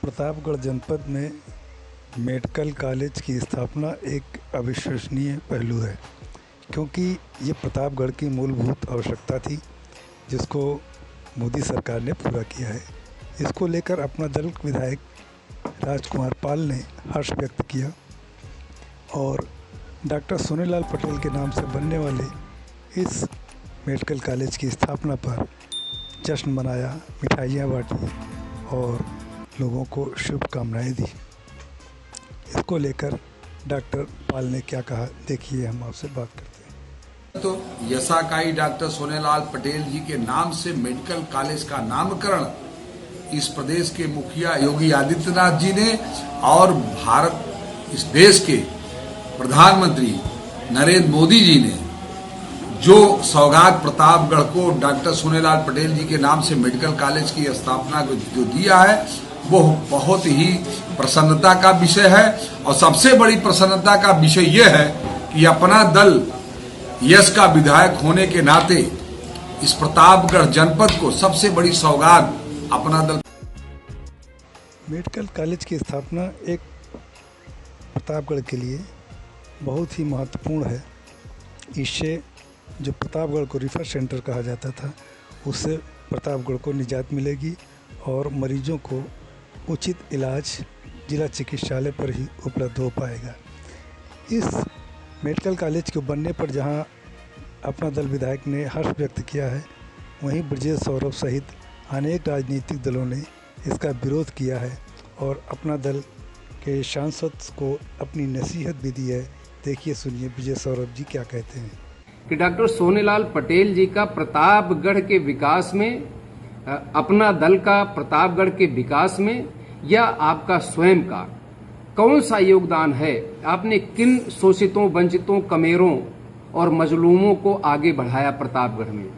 प्रतापगढ़ जनपद में medical college की स्थापना एक अविश्वसनीय पहलू है, क्योंकि ये प्रतापगढ़ की मूलभूत आवश्यकता थी जिसको मोदी सरकार ने पूरा किया है। इसको लेकर अपना दल विधायक राजकुमार पाल ने हर्ष व्यक्त किया और डॉक्टर सोनेलाल पटेल के नाम से बनने वाले इस मेडिकल कॉलेज की स्थापना पर जश्न मनाया, मिठाइयाँ बांटी और लोगों को शुभकामनाएं दी। इसको लेकर डॉक्टर पाल ने क्या कहा, देखिए, हम आपसे बात करते हैं। तो यशाकाई डॉक्टर सोनेलाल पटेल जी के नाम से मेडिकल कॉलेज का नामकरण इस प्रदेश के मुखिया योगी आदित्यनाथ जी ने और इस देश के प्रधानमंत्री नरेंद्र मोदी जी ने जो सौगात प्रतापगढ़ को डॉक्टर सोनेलाल पटेल जी के नाम से मेडिकल कॉलेज की स्थापना को जो दिया है, वो बहुत ही प्रसन्नता का विषय है। और सबसे बड़ी प्रसन्नता का विषय यह है कि अपना दल यश का विधायक होने के नाते इस प्रतापगढ़ जनपद को सबसे बड़ी सौगात अपना दल। मेडिकल कॉलेज की स्थापना एक प्रतापगढ़ के लिए बहुत ही महत्वपूर्ण है। इससे जो प्रतापगढ़ को रिफर सेंटर कहा जाता था, उससे प्रतापगढ़ को निजात मिलेगी और मरीजों को उचित इलाज जिला चिकित्सालय पर ही उपलब्ध हो पाएगा। इस मेडिकल कॉलेज के बनने पर जहां अपना दल विधायक ने हर्ष व्यक्त किया है, वहीं ब्रजेश सौरभ सहित अनेक राजनीतिक दलों ने इसका विरोध किया है और अपना दल के सांसद को अपनी नसीहत भी दी है। देखिए, सुनिए ब्रजेश सौरभ जी क्या कहते हैं। कि डॉक्टर सोनेलाल पटेल जी का प्रतापगढ़ के विकास में, अपना दल का प्रतापगढ़ के विकास में या आपका स्वयं का कौन सा योगदान है? आपने किन शोषितों, वंचितों, कमेरों और मजलूमों को आगे बढ़ाया प्रतापगढ़ में?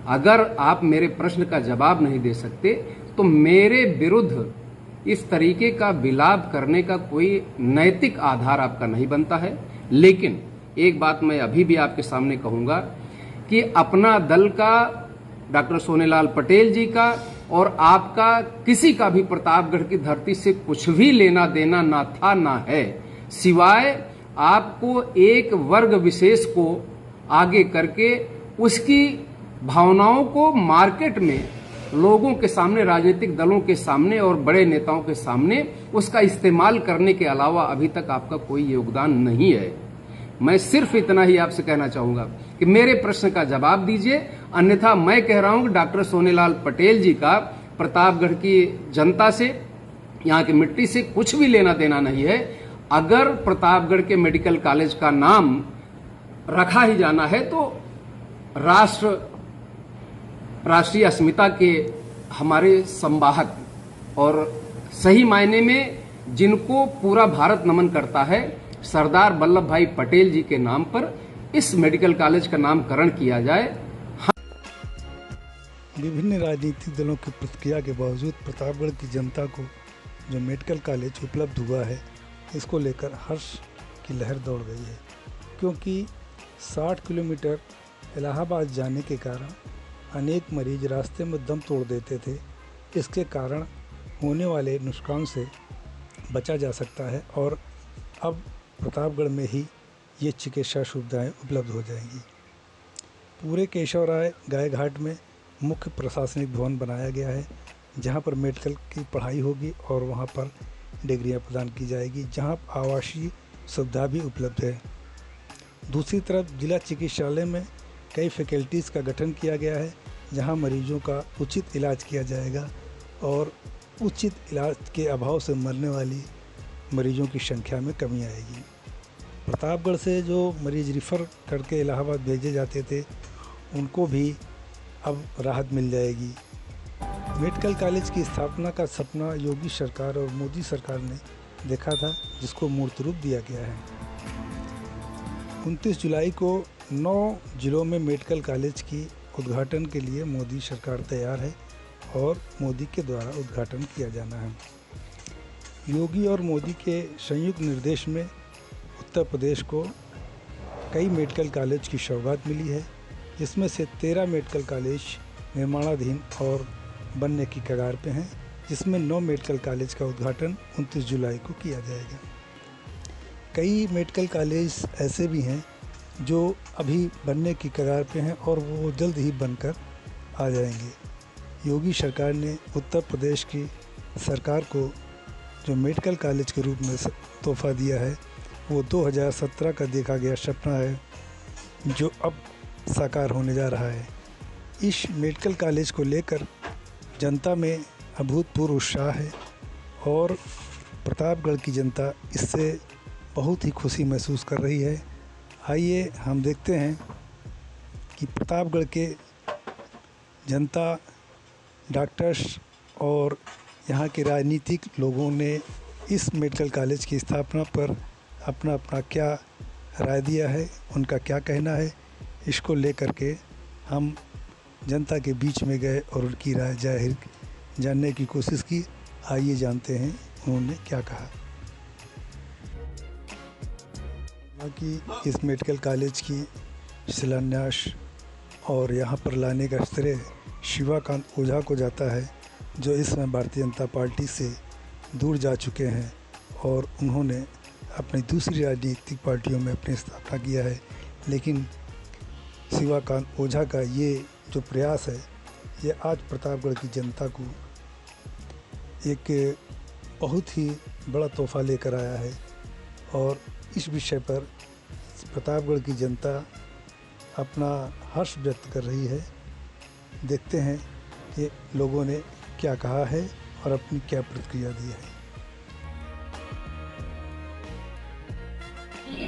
अगर आप मेरे प्रश्न का जवाब नहीं दे सकते तो मेरे विरुद्ध इस तरीके का विलाप करने का कोई नैतिक आधार आपका नहीं बनता है। लेकिन एक बात मैं अभी भी आपके सामने कहूंगा कि अपना दल का, डॉक्टर सोनेलाल पटेल जी का और आपका किसी का भी प्रतापगढ़ की धरती से कुछ भी लेना देना ना था ना है, सिवाय आपको एक वर्ग विशेष को आगे करके उसकी भावनाओं को मार्केट में लोगों के सामने, राजनीतिक दलों के सामने और बड़े नेताओं के सामने उसका इस्तेमाल करने के अलावा अभी तक आपका कोई योगदान नहीं है। मैं सिर्फ इतना ही आपसे कहना चाहूंगा कि मेरे प्रश्न का जवाब दीजिए, अन्यथा मैं कह रहा हूं कि डॉक्टर सोनेलाल पटेल जी का प्रतापगढ़ की जनता से, यहाँ की मिट्टी से कुछ भी लेना देना नहीं है। अगर प्रतापगढ़ के मेडिकल कॉलेज का नाम रखा ही जाना है तो राष्ट्रीय अस्मिता के हमारे संवाहक और सही मायने में जिनको पूरा भारत नमन करता है, सरदार वल्लभ भाई पटेल जी के नाम पर इस मेडिकल कॉलेज का नामकरण किया जाए। विभिन्न राजनीतिक दलों की प्रतिक्रिया के बावजूद प्रतापगढ़ की जनता को जो मेडिकल कॉलेज उपलब्ध हुआ है, इसको लेकर हर्ष की लहर दौड़ गई है, क्योंकि 60 किलोमीटर इलाहाबाद जाने के कारण अनेक मरीज रास्ते में दम तोड़ देते थे। इसके कारण होने वाले नुकसान से बचा जा सकता है और अब प्रतापगढ़ में ही ये चिकित्सा सुविधाएं उपलब्ध हो जाएंगी। पूरे केशव राय गाय घाट में मुख्य प्रशासनिक भवन बनाया गया है, जहां पर मेडिकल की पढ़ाई होगी और वहां पर डिग्रियां प्रदान की जाएगी, जहां आवासीय सुविधा भी उपलब्ध है। दूसरी तरफ जिला चिकित्सालय में कई फैकल्टीज़ का गठन किया गया है, जहां मरीजों का उचित इलाज किया जाएगा और उचित इलाज के अभाव से मरने वाली मरीजों की संख्या में कमी आएगी। प्रतापगढ़ से जो मरीज रिफ़र करके इलाहाबाद भेजे जाते थे, उनको भी अब राहत मिल जाएगी। मेडिकल कॉलेज की स्थापना का सपना योगी सरकार और मोदी सरकार ने देखा था, जिसको मूर्त रूप दिया गया है। 29 जुलाई को 9 जिलों में मेडिकल कॉलेज की उद्घाटन के लिए मोदी सरकार तैयार है और मोदी के द्वारा उद्घाटन किया जाना है। योगी और मोदी के संयुक्त निर्देश में उत्तर प्रदेश को कई मेडिकल कॉलेज की सौगात मिली है, जिसमें से 13 मेडिकल कॉलेज निर्माणाधीन और बनने की कगार पे हैं। जिसमें 9 मेडिकल कॉलेज का उद्घाटन 29 जुलाई को किया जाएगा। कई मेडिकल कॉलेज ऐसे भी हैं जो अभी बनने की कगार पे हैं और वो जल्द ही बनकर आ जाएंगे। योगी सरकार ने उत्तर प्रदेश की सरकार को जो मेडिकल कॉलेज के रूप में तोहफा दिया है वो 2017 का देखा गया सपना है जो अब साकार होने जा रहा है। इस मेडिकल कॉलेज को लेकर जनता में अभूतपूर्व उत्साह है और प्रतापगढ़ की जनता इससे बहुत ही खुशी महसूस कर रही है। आइए हम देखते हैं कि प्रतापगढ़ के जनता, डॉक्टर्स और यहाँ के राजनीतिक लोगों ने इस मेडिकल कॉलेज की स्थापना पर अपना अपना क्या राय दिया है, उनका क्या कहना है, इसको लेकर के हम जनता के बीच में गए और उनकी राय जाहिर जानने की कोशिश की। आइए जानते हैं उन्होंने क्या कहा। कि इस मेडिकल कॉलेज की शिलान्यास और यहाँ पर लाने का श्रेय शिवाकांत ओझा को जाता है जो इस समय भारतीय जनता पार्टी से दूर जा चुके हैं और उन्होंने अपनी दूसरी राजनीतिक पार्टियों में अपनी स्थापना किया है। लेकिन शिवाकांत ओझा का ये जो प्रयास है ये आज प्रतापगढ़ की जनता को एक बहुत ही बड़ा तोहफा लेकर आया है और इस विषय पर प्रतापगढ़ की जनता अपना हर्ष व्यक्त कर रही है। देखते हैं कि लोगों ने क्या कहा है और अपनी क्या प्रतिक्रिया दी है।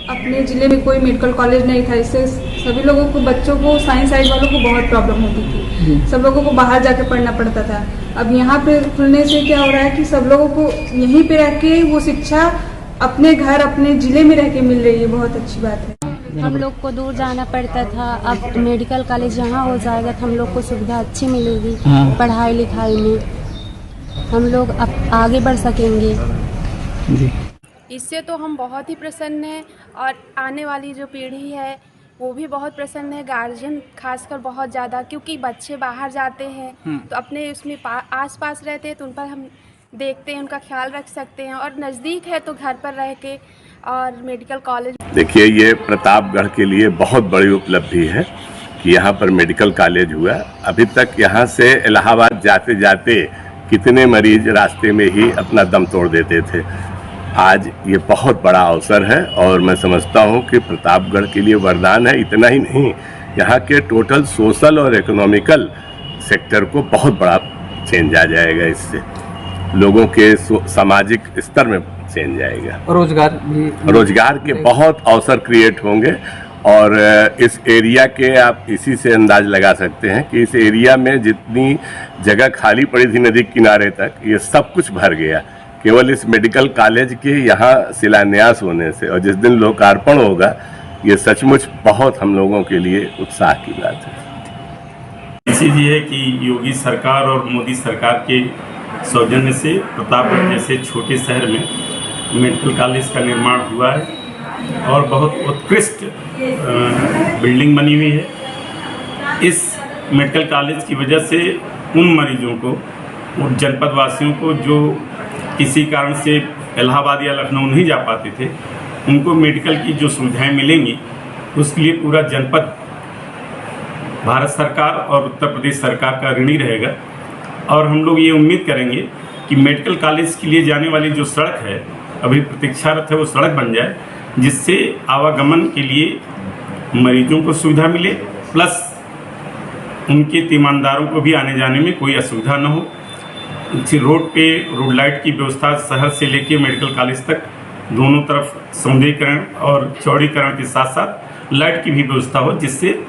अपने ज़िले में कोई मेडिकल कॉलेज नहीं था, इससे सभी लोगों को, बच्चों को, साइंस साइड वालों को बहुत प्रॉब्लम होती थी। सब लोगों को बाहर जाके पढ़ना पड़ता था। अब यहाँ पे खुलने से क्या हो रहा है कि सब लोगों को यहीं पे रह के वो शिक्षा अपने घर, अपने ज़िले में रह के मिल रही है। बहुत अच्छी बात है। हम लोग को दूर जाना पड़ता था, अब मेडिकल कॉलेज यहाँ हो जाएगा तो हम लोग को सुविधा अच्छी मिलेगी। पढ़ाई लिखाई में हम लोग अब आगे बढ़ सकेंगे। इससे तो हम बहुत ही प्रसन्न हैं और आने वाली जो पीढ़ी है वो भी बहुत प्रसन्न है। गार्जियन खासकर बहुत ज़्यादा, क्योंकि बच्चे बाहर जाते हैं तो अपने उसमें आस-पास रहते हैं तो उन पर हम देखते हैं, उनका ख्याल रख सकते हैं। और नज़दीक है तो घर पर रह के और मेडिकल कॉलेज। देखिए, ये प्रतापगढ़ के लिए बहुत बड़ी उपलब्धि है कि यहाँ पर मेडिकल कॉलेज हुआ। अभी तक यहाँ से इलाहाबाद जाते जाते कितने मरीज रास्ते में ही अपना दम तोड़ देते थे। आज ये बहुत बड़ा अवसर है और मैं समझता हूँ कि प्रतापगढ़ के लिए वरदान है। इतना ही नहीं, यहाँ के टोटल सोशल और इकोनॉमिकल सेक्टर को बहुत बड़ा चेंज आ जाएगा। इससे लोगों के सामाजिक स्तर में चेंज आएगा। रोजगार के बहुत अवसर क्रिएट होंगे और इस एरिया के आप इसी से अंदाज लगा सकते हैं कि इस एरिया में जितनी जगह खाली पड़ी थी नदी किनारे तक, ये सब कुछ भर गया केवल इस मेडिकल कॉलेज के यहाँ शिलान्यास होने से। और जिस दिन लोकार्पण होगा, ये सचमुच बहुत हम लोगों के लिए उत्साह की बात है। इसीलिए कि योगी सरकार और मोदी सरकार के सौजन्य से प्रतापगढ़ जैसे छोटे शहर में मेडिकल कॉलेज का निर्माण हुआ है और बहुत उत्कृष्ट बिल्डिंग बनी हुई है। इस मेडिकल कॉलेज की वजह से उन मरीजों को, उन जनपद वासियों को जो किसी कारण से इलाहाबाद या लखनऊ नहीं जा पाते थे, उनको मेडिकल की जो सुविधाएं मिलेंगी उसके लिए पूरा जनपद भारत सरकार और उत्तर प्रदेश सरकार का ऋणी रहेगा। और हम लोग ये उम्मीद करेंगे कि मेडिकल कॉलेज के लिए जाने वाली जो सड़क है, अभी प्रतीक्षारत है, वो सड़क बन जाए जिससे आवागमन के लिए मरीजों को सुविधा मिले, प्लस उनके तीमानदारों को भी आने जाने में कोई असुविधा न हो। रोड पे रोड लाइट की व्यवस्था शहर से लेकर मेडिकल कॉलेज तक दोनों तरफ सौंदर्यीकरण और चौड़ीकरण के साथ साथ लाइट की भी व्यवस्था हो, जिससे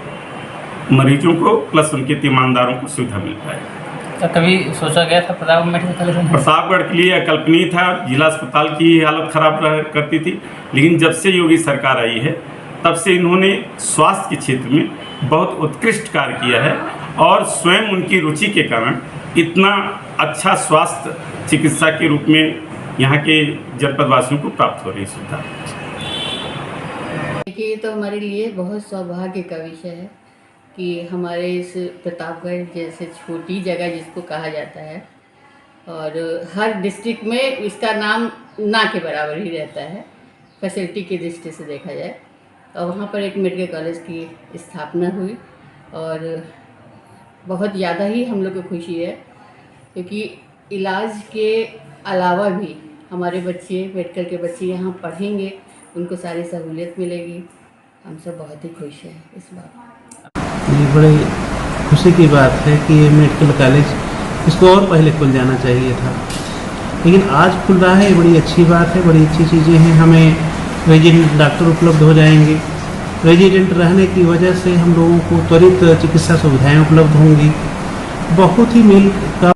मरीजों को प्लस उनके तीमानदारों को सुविधा मिल पाए। तो कभी सोचा गया था प्रतापगढ़ के लिए अकल्पनीय था। जिला अस्पताल की हालत खराब करती थी, लेकिन जब से योगी सरकार आई है तब से इन्होंने स्वास्थ्य के क्षेत्र में बहुत उत्कृष्ट कार्य किया है और स्वयं उनकी रुचि के कारण इतना अच्छा स्वास्थ्य चिकित्सा के रूप में यहाँ के जनपद वासियों को प्राप्त हो रही सुविधा। ये तो हमारे लिए बहुत सौभाग्य का विषय है कि हमारे इस प्रतापगढ़ जैसे छोटी जगह जिसको कहा जाता है, और हर डिस्ट्रिक्ट में इसका नाम ना के बराबर ही रहता है फैसिलिटी की दृष्टि से देखा जाए। और वहाँ पर एक मेडिकल कॉलेज की स्थापना हुई और बहुत ज़्यादा ही हम लोग को खुशी है, क्योंकि इलाज के अलावा भी हमारे बच्चे मेडिकल के बच्चे यहाँ पढ़ेंगे, उनको सारी सहूलियत मिलेगी। हम सब बहुत ही खुश हैं इस बात। ये बड़ी खुशी की बात है कि ये मेडिकल कॉलेज इसको और पहले खुल जाना चाहिए था, लेकिन आज खुल रहा है। ये बड़ी अच्छी बात है, बड़ी अच्छी चीज़ें हैं। हमें रेजिडेंट डॉक्टर उपलब्ध हो जाएंगे। रेजिडेंट रहने की वजह से हम लोगों को त्वरित चिकित्सा सुविधाएं उपलब्ध होंगी। बहुत ही मिल का